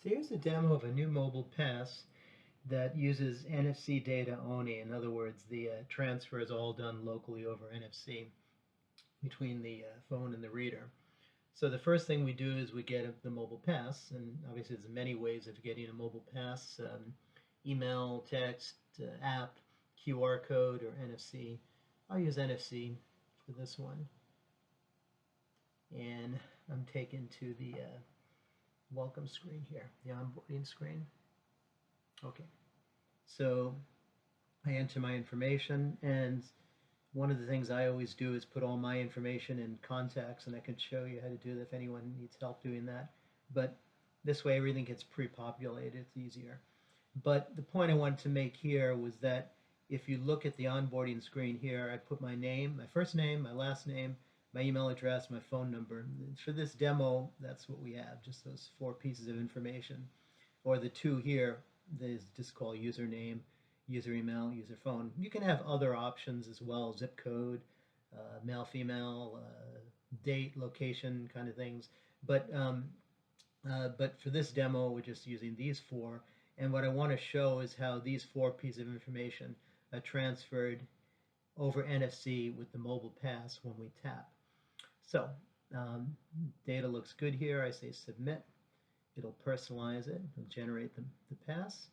So here's a demo of a new mobile pass that uses NFC data only. In other words, the transfer is all done locally over NFC between the phone and the reader. So the first thing we do is we get the mobile pass, and obviously there's many ways of getting a mobile pass, email, text, app, QR code, or NFC. I'll use NFC for this one. And I'm taken to the welcome screen here, the onboarding screen. Okay, so I enter my information, and one of the things I always do is put all my information in contacts, and I can show you how to do that if anyone needs help doing that. But this way everything gets pre-populated, it's easier. But the point I wanted to make here was that if you look at the onboarding screen here, I put my name, my first name, my last name, my email address, my phone number. For this demo, that's what we have, just those 4 pieces of information. Or the 2 here, is just called username, user email, user phone. You can have other options as well, zip code, male, female, date, location, kind of things. But for this demo, we're just using these 4. And what I want to show is how these 4 pieces of information are transferred over NFC with the mobile pass when we tap. So data looks good here. I say submit. It'll personalize it. It'll generate the pass.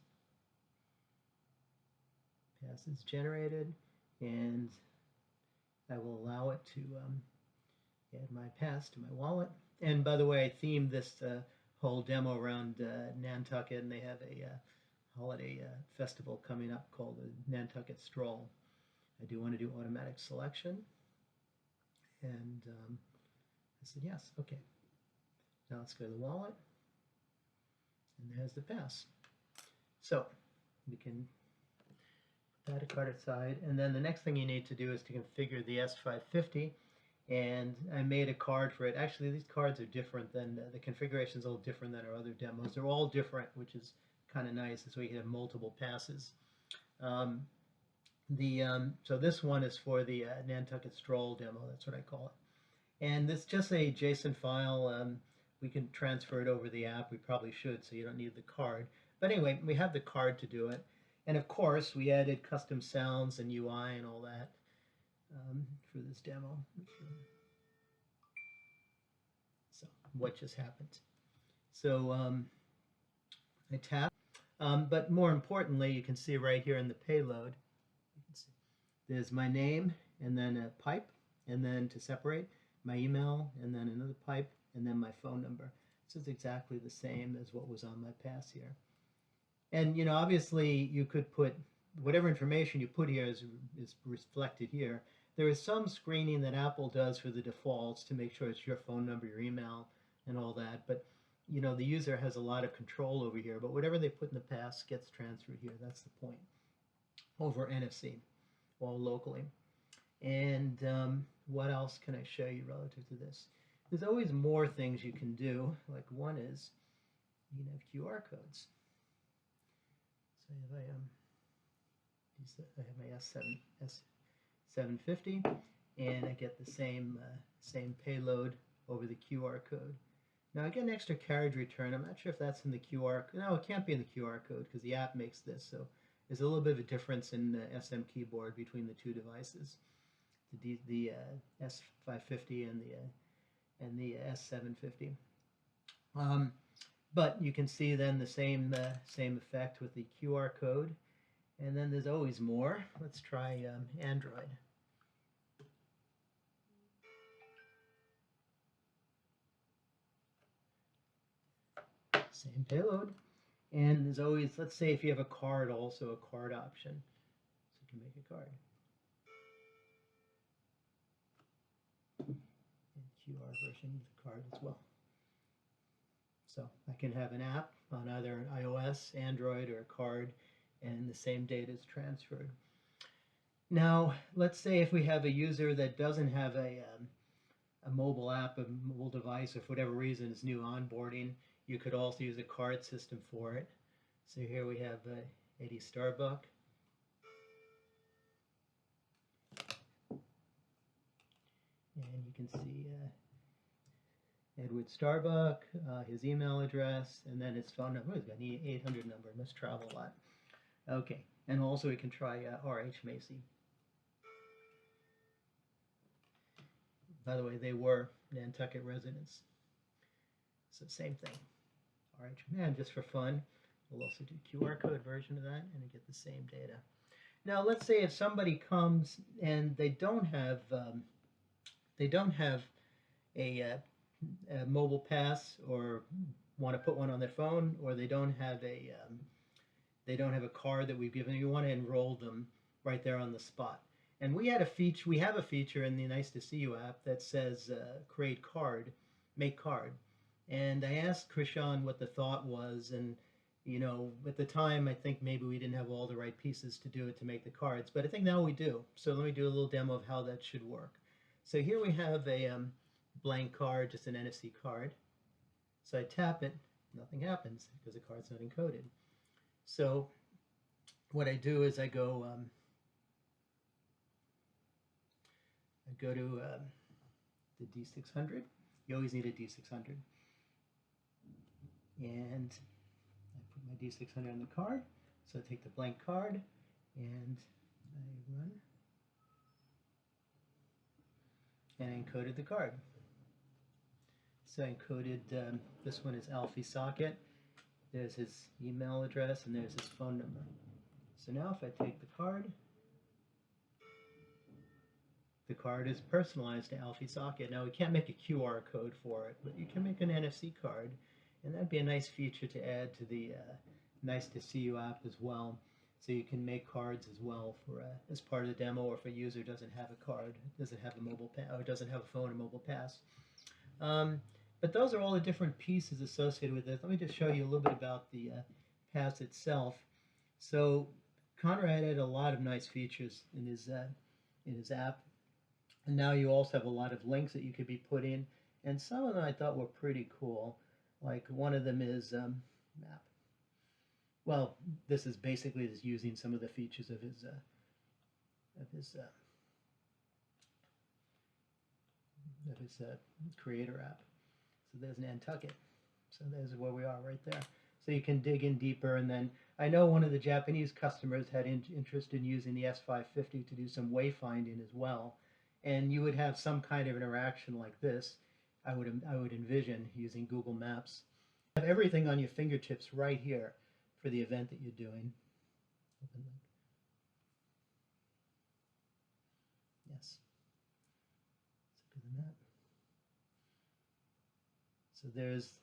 Pass is generated, and I will allow it to add my pass to my wallet. And by the way, I themed this whole demo around Nantucket, and they have a holiday festival coming up called the Nantucket Stroll. I do want to do automatic selection, and I said yes. Okay, now let's go to the wallet, and there's the pass. So we can put that card aside, and then the next thing you need to do is to configure the S550, and I made a card for it. Actually, these cards are different than the configuration is a little different than our other demos. They're all different, which is kind of nice. This way you can have multiple passes. So this one is for the Nantucket Stroll demo. That's what I call it. And it's just a JSON file. We can transfer it over the app. We probably should, so you don't need the card. But anyway, we have the card to do it. And of course, we added custom sounds and UI and all that for this demo. So what just happened? So I tap. But more importantly, you can see right here in the payload, you can see there's my name, and then a pipe, and then to separate, my email, and then another pipe, and then my phone number. This is exactly the same as what was on my pass here. And you know, obviously you could put whatever information you put here is reflected here. There is some screening that Apple does for the defaults to make sure it's your phone number, your email, and all that. But you know, the user has a lot of control over here. But whatever they put in the pass gets transferred here. That's the point. Over NFC, all locally. And what else can I show you relative to this? There's always more things you can do. Like one is you can have QR codes. So I have my S750, and I get the same payload over the QR code. Now I get an extra carriage return. I'm not sure if that's in the QR code. No, it can't be in the QR code because the app makes this. So there's a little bit of a difference in the SM keyboard between the 2 devices, the S550 and the S750. But you can see then the same effect with the QR code. And then there's always more. Let's try Android. Same payload. And there's always, let's say if you have a card, also a card option. So you can make a card. And QR version of the card as well. So I can have an app on either iOS, Android, or a card, and the same data is transferred. Now, let's say if we have a user that doesn't have a mobile app, a mobile device, or for whatever reason is new onboarding, you could also use a card system for it. So here we have Eddie Starbuck. And you can see Edward Starbuck, his email address, and then his phone number. He's got an 800 number, must travel a lot. Okay, and also we can try R.H. Macy. By the way, they were Nantucket residents. So same thing. R.H. Man, just for fun, we'll also do QR code version of that and get the same data. Now, let's say if somebody comes and they don't have a mobile pass, or want to put one on their phone, or they don't have a card that we've given. You want to enroll them right there on the spot. And we have a feature in the Nice to See You app that says create card, make card. And I asked Krishan what the thought was, and you know, at the time I think maybe we didn't have all the right pieces to do it to make the cards, but I think now we do. So let me do a little demo of how that should work. So here we have a blank card, just an NFC card. So I tap it, nothing happens because the card's not encoded. So what I do is I go to the D600. You always need a D600. And I put my D600 on the card. So I take the blank card and I run. And I encoded the card. So I encoded, this one is Alfie Socket. There's his email address and there's his phone number. So now if I take the card is personalized to Alfie Socket. Now we can't make a QR code for it, but you can make an NFC card, and that'd be a nice feature to add to the Nice to See You app as well. So you can make cards as well for as part of the demo, or if a user doesn't have a card, doesn't have a mobile or doesn't have a phone or mobile pass. But those are all the different pieces associated with it. Let me just show you a little bit about the pass itself. So Conrad had a lot of nice features in his app, and now you also have a lot of links that you could be put in, and some of them I thought were pretty cool. Like one of them is map. Well, this is basically just using some of the features of his creator app. So there's Nantucket. So there's where we are right there. So you can dig in deeper, and then I know one of the Japanese customers had interest in using the S550 to do some wayfinding as well, and you would have some kind of interaction like this. I would envision using Google Maps. You have everything on your fingertips right here for the event that you're doing. Open link. Yes. Let's look at the map. So there's,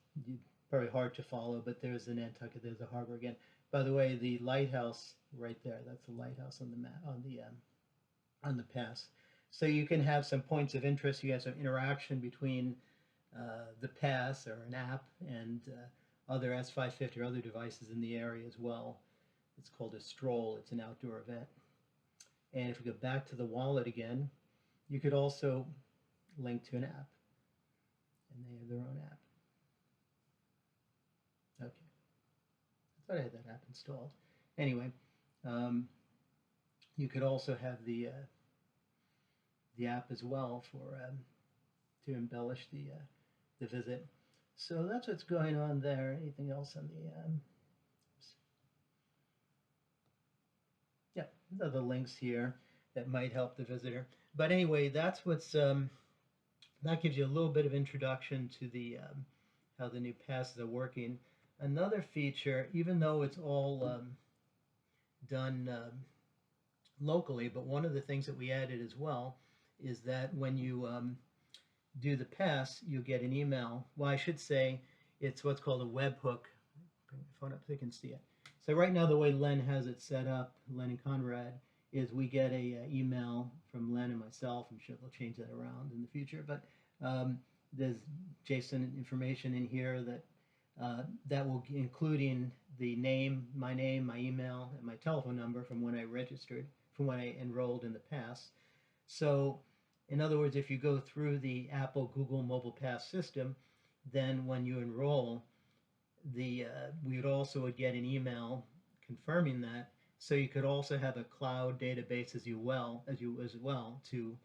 probably hard to follow, but there's the Nantucket, there's the harbor again. By the way, the lighthouse right there, that's the lighthouse on the map, on the pass. So you can have some points of interest. You have some interaction between the pass or an app and other S550 or other devices in the area as well. It's called a stroll. It's an outdoor event. And if we go back to the wallet again, you could also link to an app, and they have their own app. Okay, I thought I had that app installed. Anyway, you could also have the app as well for to embellish the visit. So that's what's going on there. Anything else on the yeah, there are the links here that might help the visitor. But anyway, that's what's that gives you a little bit of introduction to the how the new passes are working. Another feature, even though it's all done locally, but one of the things that we added as well is that when you do the pass, you get an email. Well, I should say it's what's called a webhook. Bring my phone up so you can see it. So right now, the way Len has it set up, Len and Conrad, is we get a email from Len and myself. I'm sure they'll change that around in the future, but there's JSON information in here that will including the name, my email, and my telephone number from when I registered, from when I enrolled in the pass. So in other words, if you go through the Apple Google Mobile Pass system, then when you enroll, we would also get an email confirming that. So you could also have a cloud database as well to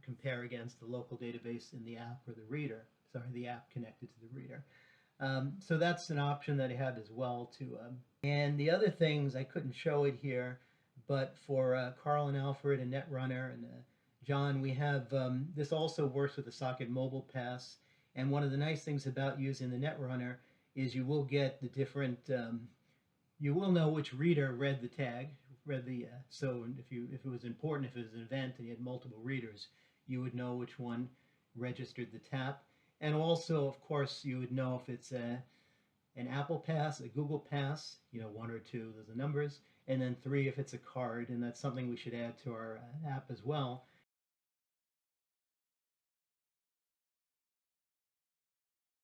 compare against the local database in the app or the reader. Sorry, the app connected to the reader. So that's an option that I have as well too. And the other things, I couldn't show it here, but for Carl and Alfred and Netrunner and John, we have, this also works with the Socket Mobile Pass. And one of the nice things about using the Netrunner is you will get the different, you will know which reader read the tag, so if it was important, if it was an event and you had multiple readers, you would know which one registered the tap. And also, of course, you would know if it's an Apple Pass, a Google Pass, 1 or 2, those are numbers, and then 3 if it's a card, and that's something we should add to our app as well,